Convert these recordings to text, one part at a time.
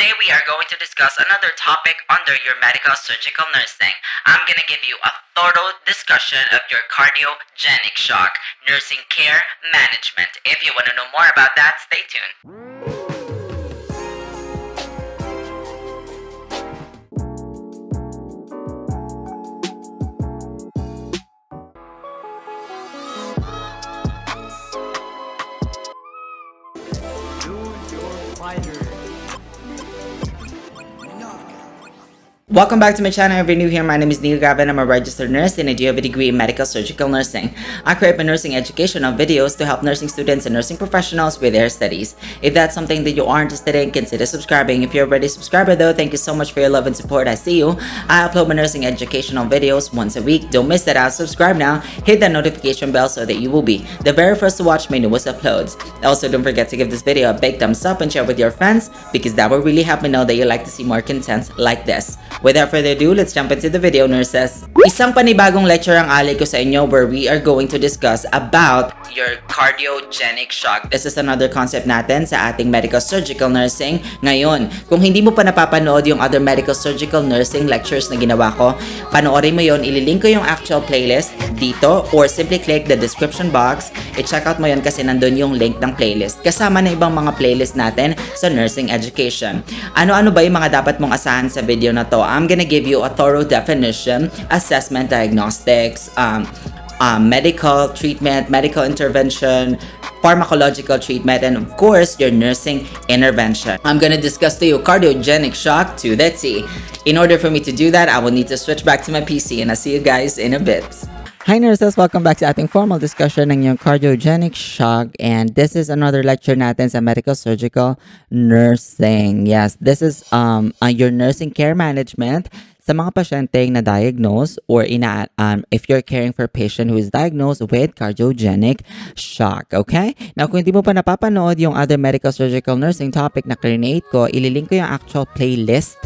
Today we are going to discuss another topic under your medical surgical nursing. I'm gonna give you a thorough discussion of your cardiogenic shock, nursing care management. If you want to know more about that, stay tuned. Welcome back to my channel. If you're new here, my name is Neil Gavin. I'm a registered nurse and I do have a degree in medical surgical nursing. I create my nursing educational videos to help nursing students and nursing professionals with their studies. If that's something that you are interested in, consider subscribing. If you're already a subscriber though, thank you so much for your love and support. I see you. I upload my nursing educational videos once a week. Don't miss that out. Subscribe now. Hit that notification bell so that you will be the very first to watch my newest uploads. Also, don't forget to give this video a big thumbs up and share with your friends because that will really help me know that you like to see more content like this. Without further ado, let's jump into the video, nurses. Isang panibagong lecture ang alay ko sa inyo where we are going to discuss about your cardiogenic shock. This is another concept natin sa ating medical surgical nursing. Ngayon, kung hindi mo pa napapanood yung other medical surgical nursing lectures na ginawa ko, panoorin mo yon. Ililink ko yung actual playlist dito or simply click the description box. I-check out mo yon kasi nandun yung link ng playlist. Kasama na ibang mga playlist natin sa nursing education. Ano-ano ba yung mga dapat mong asahan sa video na to? I'm gonna give you a thorough definition, assessment, diagnostics, medical treatment, medical intervention, pharmacological treatment, and of course, your nursing intervention. I'm gonna discuss to you cardiogenic shock to the T. In order for me to do that, I will need to switch back to my PC and I'll see you guys in a bit. Hi nurses! Welcome back sa ating formal discussion ng yung cardiogenic shock, and this is another lecture natin sa medical surgical nursing. Yes, this is your nursing care management sa mga pasyenteng na diagnose or if you're caring for a patient who is diagnosed with cardiogenic shock. Okay? Now, kung hindi mo pa napapanood yung other medical surgical nursing topic na create ko, ililink ko yung actual playlist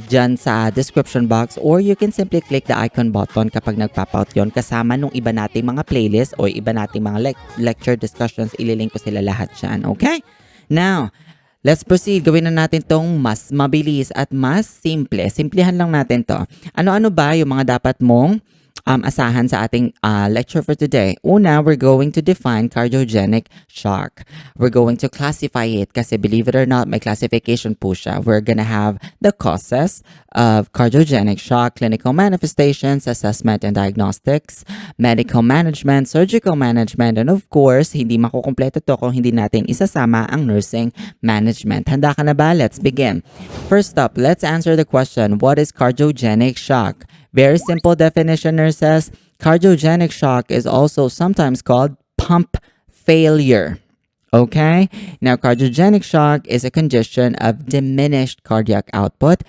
dyan sa description box, or you can simply click the icon button kapag nagpop-out yon kasama nung iba nating mga playlist o iba nating mga lecture discussions. Ililink ko sila lahat dyan. Okay? Now, let's proceed. Gawin na natin tong mas mabilis at mas simple. Simplihan lang natin to. Ano-ano ba yung mga dapat mong asahan sa ating lecture for today? Una, we're going to define cardiogenic shock. We're going to classify it kasi believe it or not, may classification po siya. We're gonna have the causes of cardiogenic shock, clinical manifestations, assessment and diagnostics, medical management, surgical management, and of course, hindi makukumpleto to kung hindi natin isasama ang nursing management. Handa ka na ba? Let's begin. First up, let's answer the question, what is cardiogenic shock? Very simple definition, nurses. Cardiogenic shock is also sometimes called pump failure. Okay? Now, cardiogenic shock is a condition of diminished cardiac output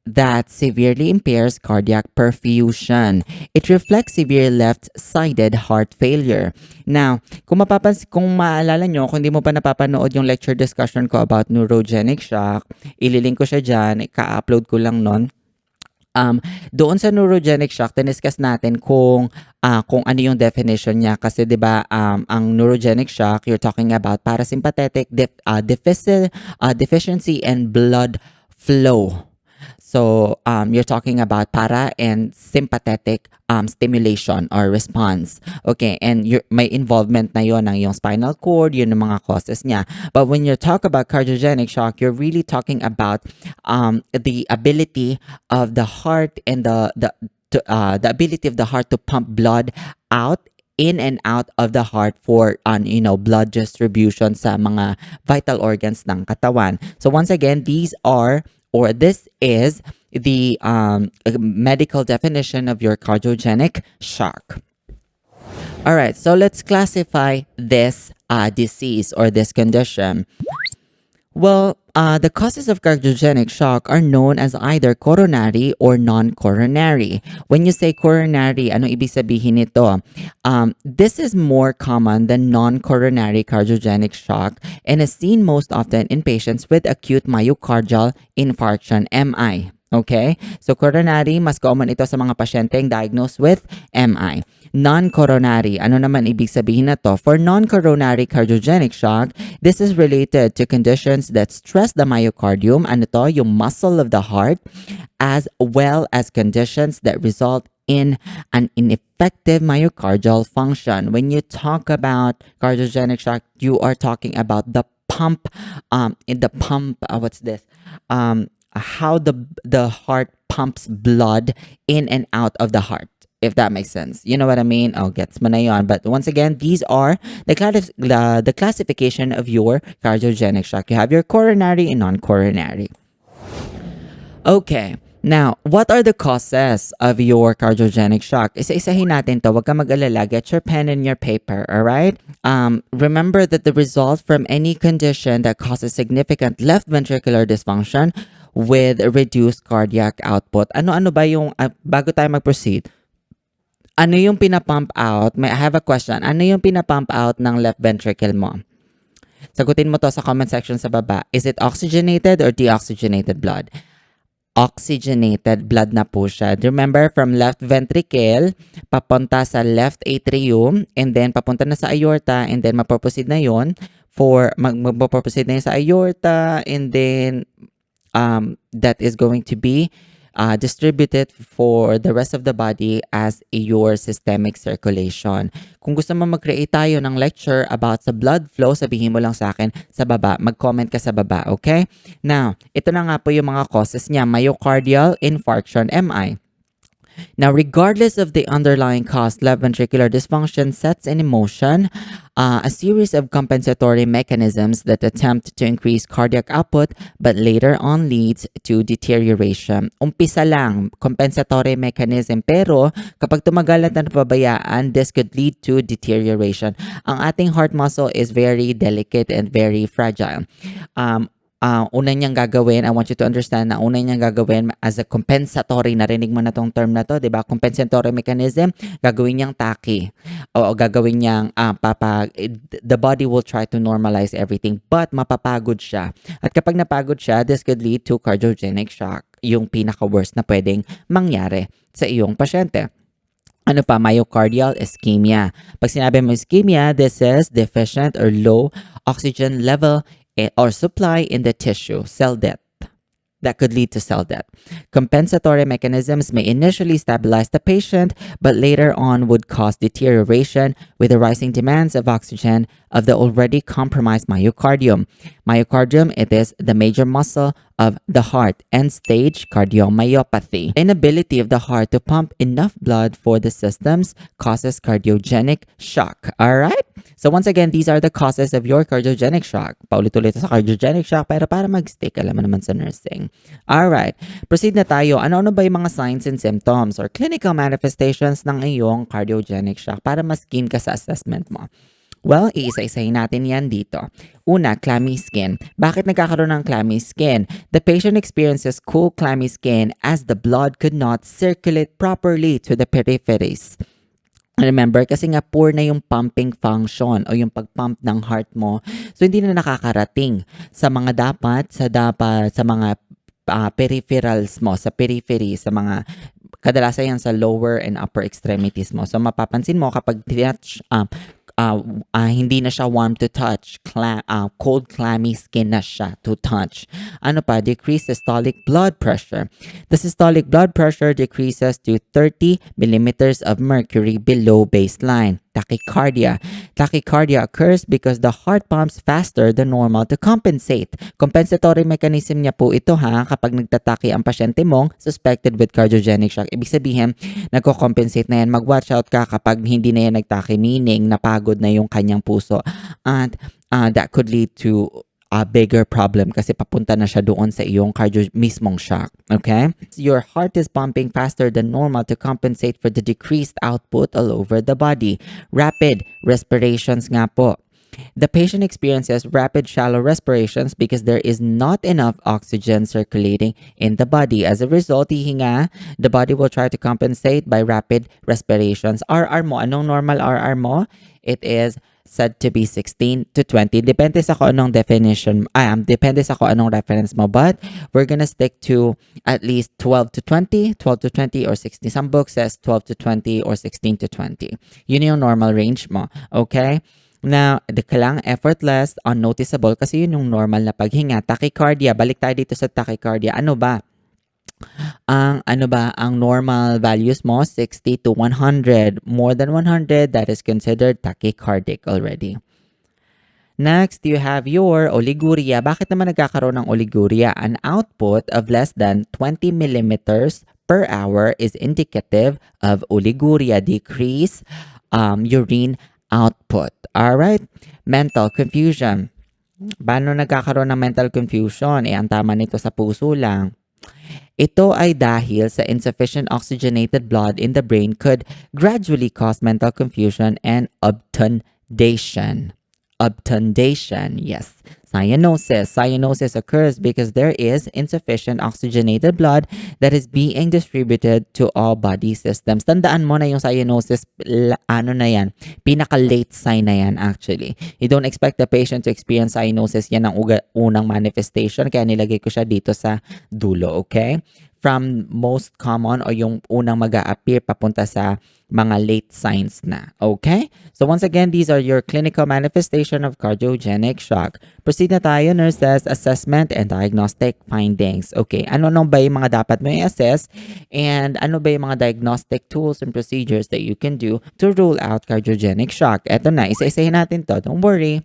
that severely impairs cardiac perfusion. It reflects severe left-sided heart failure. Now, kung maalala nyo, kung hindi mo pa napapanood yung lecture discussion ko about neurogenic shock, ililink ko siya dyan, ka-upload ko lang nun. Doon sa neurogenic shock, diniscuss natin kung ano yung definition niya kasi 'di ba ang neurogenic shock, you're talking about parasympathetic deficiency in blood flow. So, you're talking about para and sympathetic stimulation or response. Okay, and may involvement na yon ng yung spinal cord, yun ang mga causes niya. But when you talk about cardiogenic shock, you're really talking about the ability of the heart and the ability of the heart to pump blood out in and out of the heart for blood distribution sa mga vital organs ng katawan. So once again, this is the medical definition of your cardiogenic shock. All right, so let's classify this disease or this condition. Well, the causes of cardiogenic shock are known as either coronary or non-coronary. When you say coronary, ano ibig sabihin nito? This is more common than non-coronary cardiogenic shock and is seen most often in patients with acute myocardial infarction, MI. Okay? So coronary, mas common ito sa mga pasyenteng diagnosed with MI. Non-coronary, ano naman ibig sabihin na to? For non-coronary cardiogenic shock, this is related to conditions that stress the myocardium, ano to? Yung muscle of the heart, as well as conditions that result in an ineffective myocardial function. When you talk about cardiogenic shock, you are talking about the pump, what's this? How the heart pumps blood in and out of the heart, if that makes sense. You know what I mean? Oh, gets mo na yun. But once again, these are the classification of your cardiogenic shock. You have your coronary and non-coronary. Okay. Now, what are the causes of your cardiogenic shock? Isa-isahin natin to. Huwag ka mag-alala. Get your pen and your paper, alright? Remember that the result from any condition that causes significant left ventricular dysfunction with reduced cardiac output. Ano-ano ba yung, bago tayo mag-proceed, ano yung pinapump out? I have a question. Ano yung pinapump out ng left ventricle mo? Sagutin mo to sa comment section sa baba. Is it oxygenated or deoxygenated blood? Oxygenated blood na po siya. Remember, from left ventricle, papunta sa left atrium, and then papunta na sa aorta, and then mapoproceed na yun magpoproceed na yun sa aorta, and then that is going to be distributed for the rest of the body as your systemic circulation. Kung gusto mo mag-create tayo ng lecture about sa blood flow, sabihin mo lang sa akin sa baba. Mag-comment ka sa baba, okay? Now, ito na nga po yung mga causes niya. Myocardial infarction, MI. Now, regardless of the underlying cause, left ventricular dysfunction sets in motion a series of compensatory mechanisms that attempt to increase cardiac output but later on leads to deterioration. Umpisa lang, compensatory mechanism, pero kapag tumagal at napabayaan, this could lead to deterioration. Ang ating heart muscle is very delicate and very fragile. Una niyang gagawin, I want you to understand na una niyang gagawin as a compensatory, narinig mo na tong term na to, di ba? Compensatory mechanism, gagawin niyang tachy. O gagawin niyang, the body will try to normalize everything, but mapapagod siya. At kapag napagod siya, this could lead to cardiogenic shock, yung pinaka-worst na pwedeng mangyari sa iyong pasyente. Ano pa? Myocardial ischemia. Pag sinabi mo ischemia, this is deficient or low oxygen level or supply in the tissue, cell death. That could lead to cell death. Compensatory mechanisms may initially stabilize the patient, but later on would cause deterioration with the rising demands of oxygen of the already compromised myocardium. Myocardium, it is the major muscle of the heart. End-stage cardiomyopathy. Inability of the heart to pump enough blood for the systems causes cardiogenic shock. Alright? So once again, these are the causes of your cardiogenic shock. Paulit-ulit sa cardiogenic shock, pero para mag-stick, alam mo naman sa nursing. Alright, proceed na tayo. Ano-ano ba yung mga signs and symptoms or clinical manifestations ng iyong cardiogenic shock para mas keen ka sa assessment mo? Well, iisa-isahin natin yan dito. Una, clammy skin. Bakit nagkakaroon ng clammy skin? The patient experiences cool clammy skin as the blood could not circulate properly to the peripheries. Remember, kasi nga poor na yung pumping function o yung pag-pump ng heart mo. So, hindi na nakakarating sa mga sa mga peripherals mo, sa periphery, sa mga kadalasan yan sa lower and upper extremities mo. So, mapapansin mo kapag hindi na siya warm to touch, cold clammy skin na siya to touch. Ano pa? Decreased systolic blood pressure. The systolic blood pressure decreases to 30 millimeters of mercury below baseline. Tachycardia. Tachycardia occurs because the heart pumps faster than normal to compensate. Compensatory mechanism niya po ito kapag nagtataki ang pasyente mong suspected with cardiogenic shock. Ibig sabihin, nagko-compensate na yan. Mag-watch out ka kapag hindi na yan nagtaki, meaning napagod na yung kanyang puso. And that could lead to a bigger problem kasi papunta na siya doon sa iyong mismong shock. Okay? Your heart is pumping faster than normal to compensate for the decreased output all over the body. Rapid respirations nga po. The patient experiences rapid shallow respirations because there is not enough oxygen circulating in the body. As a result, hihinga, the body will try to compensate by rapid respirations. RR mo, anong normal RR mo? It is said to be 16 to 20. Depende sa kung anong definition, depende sa kung anong reference mo. But we're gonna stick to at least 12 to 20, 12 to 20 or 16. Some books says 12 to 20 or 16 to 20. Yun yung normal range mo. Okay? Now, kailangan effortless, unnoticeable kasi yun yung normal na paghinga. Tachycardia, balik tayo dito sa tachycardia. Ano ba? Ang normal values mo 60 to 100. More than 100, that is considered tachycardic already. Next, you have your oliguria. Bakit naman nagkakaroon ng oliguria? An output of less than 20 millimeters per hour is indicative of oliguria, decrease urine output. Alright? Mental confusion. Paano nagkakaroon ng mental confusion? Ang tama nito sa puso lang. Ito ay dahil sa insufficient oxygenated blood in the brain could gradually cause mental confusion and obtundation. Obtundation, yes. Cyanosis. Cyanosis occurs because there is insufficient oxygenated blood that is being distributed to all body systems. Tandaan mo na yung cyanosis, pinaka-late sign na yan actually. You don't expect the patient to experience cyanosis. Yan ang unang manifestation. Kaya nilagay ko siya dito sa dulo, okay? From most common o yung unang mag-a-appear papunta sa mga late signs na. Okay? So once again, these are your clinical manifestation of cardiogenic shock. Proceed na tayo, nurses, assessment and diagnostic findings. Okay, ano ba yung mga dapat mo i-assess and ano ba yung mga diagnostic tools and procedures that you can do to rule out cardiogenic shock? Eto na, isa-isahin natin to. Don't worry.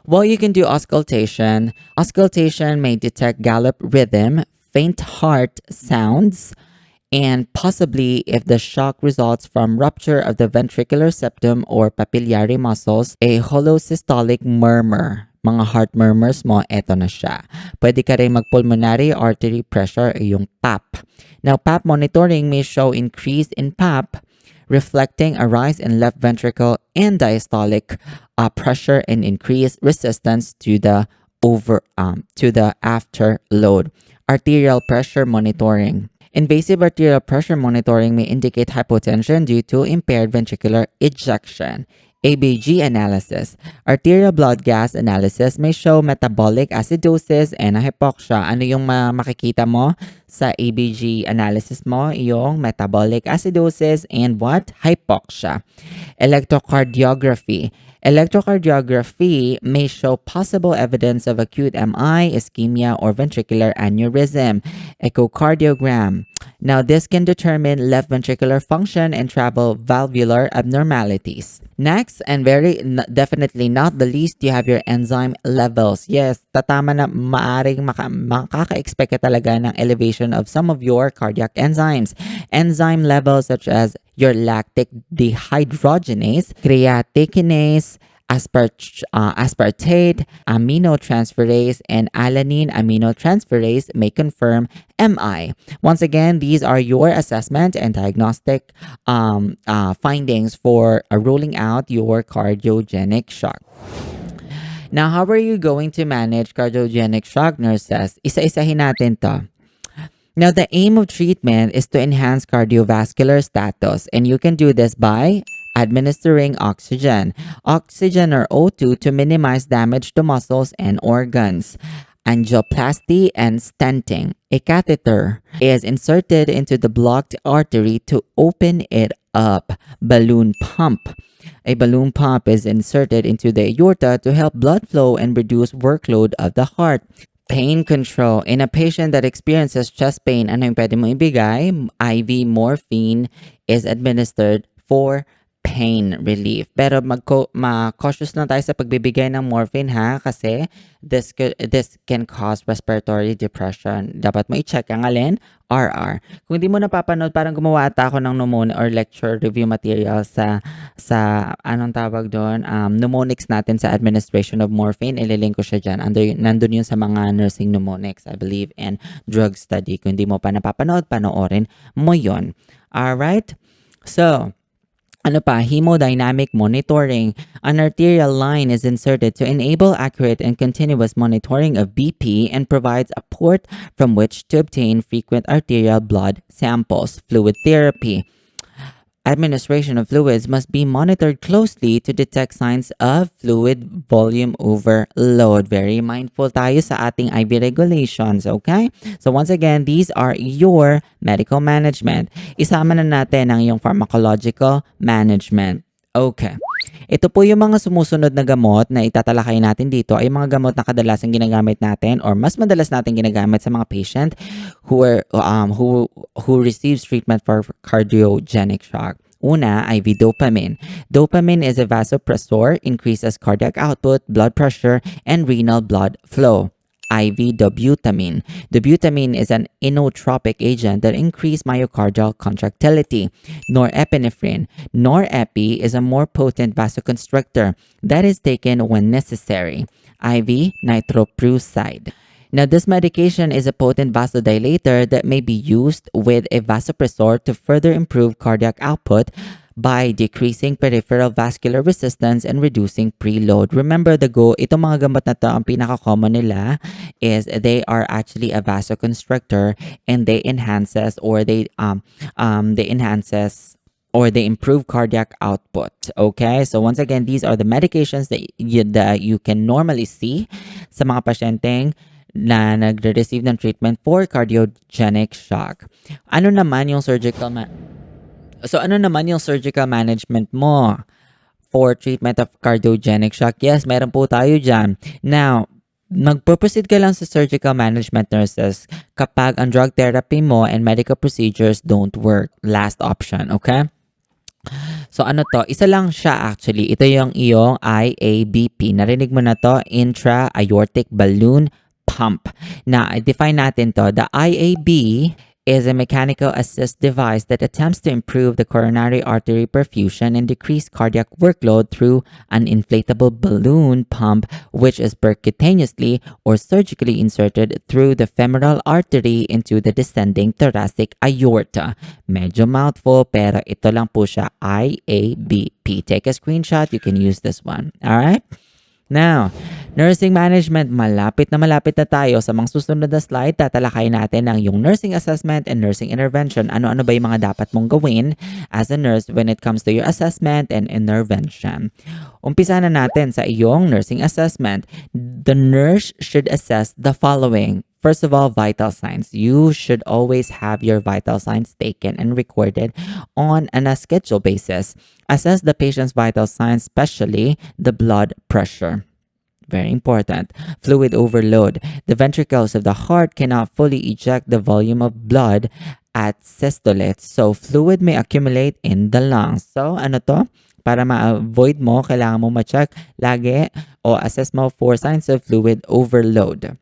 Well, you can do auscultation. Auscultation may detect gallop rhythm, faint heart sounds, and possibly if the shock results from rupture of the ventricular septum or papillary muscles, a hollow systolic murmur. Mga heart murmurs mo, eto na siya. Pwede ka rin mag-pulmonary artery pressure, yung PAP. Now, PAP monitoring may show increase in PAP, reflecting a rise in left ventricle and diastolic pressure and increased resistance to the afterload. Arterial pressure monitoring. Invasive arterial pressure monitoring may indicate hypotension due to impaired ventricular ejection. ABG analysis. Arterial blood gas analysis may show metabolic acidosis and hypoxia. Ano yung makikita mo sa ABG analysis mo? Yung metabolic acidosis and what? Hypoxia. Electrocardiography. Electrocardiography may show possible evidence of acute MI, ischemia, or ventricular aneurysm. Echocardiogram. Now, this can determine left ventricular function and travel valvular abnormalities. Next, and definitely not the least, you have your enzyme levels. Yes, tatama na maaring makaka-expect ka talaga ng elevation of some of your cardiac enzymes. Enzyme levels such as your lactic dehydrogenase, creatikinase, aspartate, aminotransferase, and alanine aminotransferase may confirm MI. Once again, these are your assessment and diagnostic findings for ruling out your cardiogenic shock. Now, how are you going to manage cardiogenic shock, nurses? Isa-isahin natin to. Now, the aim of treatment is to enhance cardiovascular status, and you can do this by administering oxygen or O2 to minimize damage to muscles and organs. Angioplasty and stenting. A catheter is inserted into the blocked artery to open it up. Balloon pump. A balloon pump is inserted into the aorta to help blood flow and reduce workload of the heart. Pain control. In a patient that experiences chest pain, ano yung pwede mo ibigay? IV morphine is administered for pain relief. Pero cautious lang tayo sa pagbibigay ng morphine ha, kasi this can cause respiratory depression. Dapat mo i-check ang alin? RR. Kung di mo napapanood, parang gumawa ata ako ng mnemonic or lecture review material sa anong tawag doon, mnemonics natin sa administration of morphine. Ililink ko siya dyan. Nandun yun sa mga nursing mnemonics, I believe, and drug study. Kung di mo pa napapanood, panoorin mo yun. Alright? So, hemodynamic monitoring. An arterial line is inserted to enable accurate and continuous monitoring of BP and provides a port from which to obtain frequent arterial blood samples. Fluid therapy. Administration of fluids must be monitored closely to detect signs of fluid volume overload. Very mindful tayo sa ating IV regulations, okay? So once again, these are your medical management. Isama na natin ang iyong pharmacological management. Okay. Ito po yung mga sumusunod na gamot na itatalakay natin dito ay mga gamot na kadalasan ginagamit natin or mas madalas natin ginagamit sa mga patient who receives treatment for cardiogenic shock. Una, IV dopamine. Dopamine is a vasopressor, increases cardiac output, blood pressure, and renal blood flow. IV dobutamine. Dobutamine is an inotropic agent that increases myocardial contractility. Norepinephrine. Norepi is a more potent vasoconstrictor that is taken when necessary. IV nitroprusside. Now, this medication is a potent vasodilator that may be used with a vasopressor to further improve cardiac output by decreasing peripheral vascular resistance and reducing preload. Remember itong mga gamot na to, ang pinaka-common nila is they are actually a vasoconstrictor and they improve cardiac output. Okay? So once again, these are the medications that you can normally see sa mga pasyenteng na nagre-receive ng treatment for cardiogenic shock. Ano naman yung surgical management mo for treatment of cardiogenic shock? Yes, meron po tayo dyan. Now, magpo-proceed ka lang sa surgical management nurses kapag ang drug therapy mo and medical procedures don't work. Last option, okay? So ano to? Isa lang siya actually. Ito yung iyong IABP. Narinig mo na to? Intra-aortic balloon pump. Na define natin to. The IAB is a mechanical assist device that attempts to improve the coronary artery perfusion and decrease cardiac workload through an inflatable balloon pump which is percutaneously or surgically inserted through the femoral artery into the descending thoracic aorta. Medyo mouthful pero ito lang po siya, IABP. Take a screenshot, you can use this one. Alright? Now, nursing management, malapit na tayo. Sa mga susunod na slide, tatalakay natin ang yung nursing assessment and nursing intervention. Ano-ano ba yung mga dapat mong gawin as a nurse when it comes to your assessment and intervention. Umpisa na natin sa iyong nursing assessment. The nurse should assess the following. First of all, vital signs. You should always have your vital signs taken and recorded on a schedule basis. Assess the patient's vital signs, especially the blood pressure. Very important. Fluid overload. The ventricles of the heart cannot fully eject the volume of blood at systole, so fluid may accumulate in the lungs. So, ano to? Para ma-avoid mo, kailangan mo ma-check lagi o assess mo for signs of fluid overload.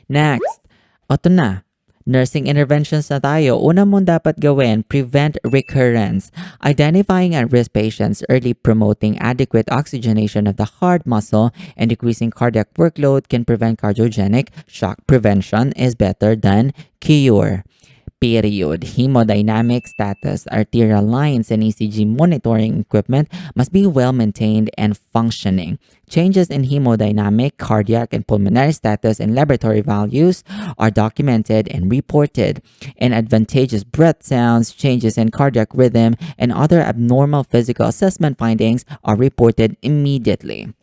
Next, ito na. Nursing interventions na tayo. Una mong dapat gawin, prevent recurrence. Identifying at-risk patients early, promoting adequate oxygenation of the heart muscle and decreasing cardiac workload can prevent cardiogenic shock. Prevention is better than cure. Period. Hemodynamic status. Arterial lines and ECG monitoring equipment must be well maintained and functioning. Changes in hemodynamic, cardiac, and pulmonary status and laboratory values are documented and reported. Inadvantageous breath sounds, changes in cardiac rhythm, and other abnormal physical assessment findings are reported immediately.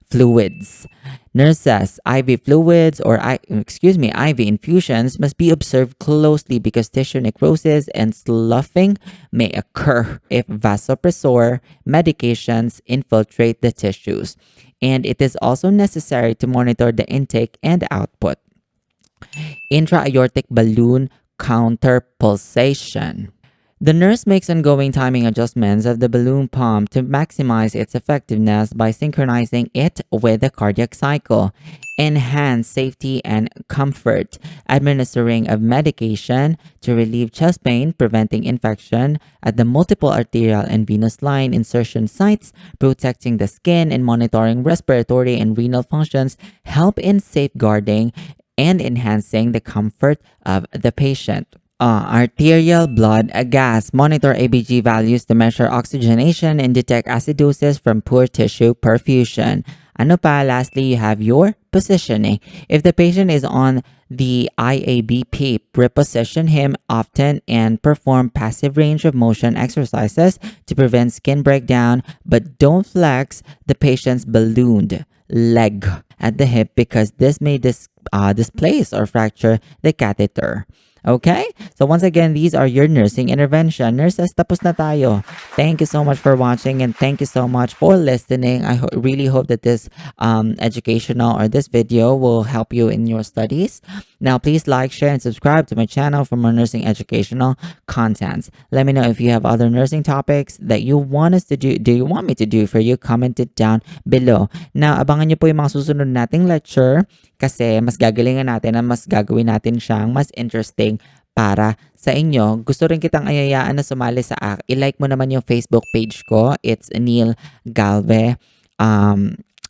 Fluids. Nurses, IV fluids or IV infusions must be observed closely because tissue necrosis and sloughing may occur if vasopressor medications infiltrate the tissues. And it is also necessary to monitor the intake and output. Intra-aortic balloon counterpulsation. The nurse makes ongoing timing adjustments of the balloon pump to maximize its effectiveness by synchronizing it with the cardiac cycle. Enhance safety and comfort. Administering of medication to relieve chest pain, preventing infection at the multiple arterial and venous line insertion sites, protecting the skin, and monitoring respiratory and renal functions help in safeguarding and enhancing the comfort of the patient. Arterial blood gas. Monitor ABG values to measure oxygenation and detect acidosis from poor tissue perfusion. Ano pa? Lastly, you have your positioning. If the patient is on the IABP, reposition him often and perform passive range of motion exercises to prevent skin breakdown, but don't flex the patient's ballooned leg at the hip because this may displace or fracture the catheter. Okay? So once again, these are your nursing intervention. Nurses, tapos na tayo. Thank you so much for watching and thank you so much for listening. I really hope that this educational or this video will help you in your studies. Now, please like, share, and subscribe to my channel for more nursing educational contents. Let me know if you have other nursing topics that you want us to do. Do you want me to do for you? Comment it down below. Now, abangan nyo po yung mga susunod nating lecture kasi mas gagalingan natin at mas gagawin natin siyang mas interesting para sa inyo. Gusto rin kitang ayayaan na sumali sa i-like mo naman yung Facebook page ko. It's Neil Galve.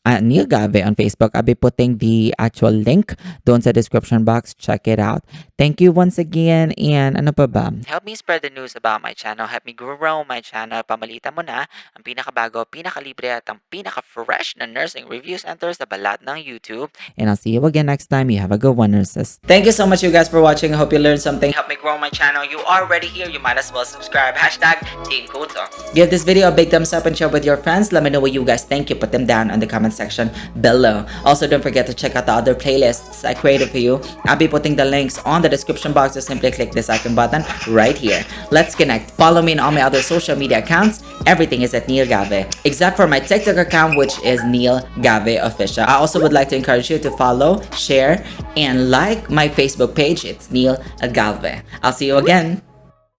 Neil Galve on Facebook. I'll be putting the actual link doon sa description box. Check it out. Thank you once again. And ano pa ba? Help me spread the news about my channel. Help me grow my channel. Pamalita mo na ang pinakabago, pinakalibre at ang pinaka-fresh na nursing review center sa balat ng YouTube. And I'll see you again next time. You have a good one, nurses. Thank you so much, you guys, for watching. I hope you learned something. Help me grow my channel. You are already here. You might as well subscribe. Hashtag Team Kuto. Give this video a big thumbs up and share with your friends. Let me know what you guys think. You put them down in the comments section below. Also, don't forget to check out the other playlists I created for you. I'll be putting the links on the description box, so simply click this icon button right here. Let's connect. Follow me on all my other social media accounts. Everything is at Neil Gave, except for my TikTok account, which is Neil Gave Official. I also would like to encourage you to follow, share, and like my Facebook page. It's Neil Galve. I'll see you again.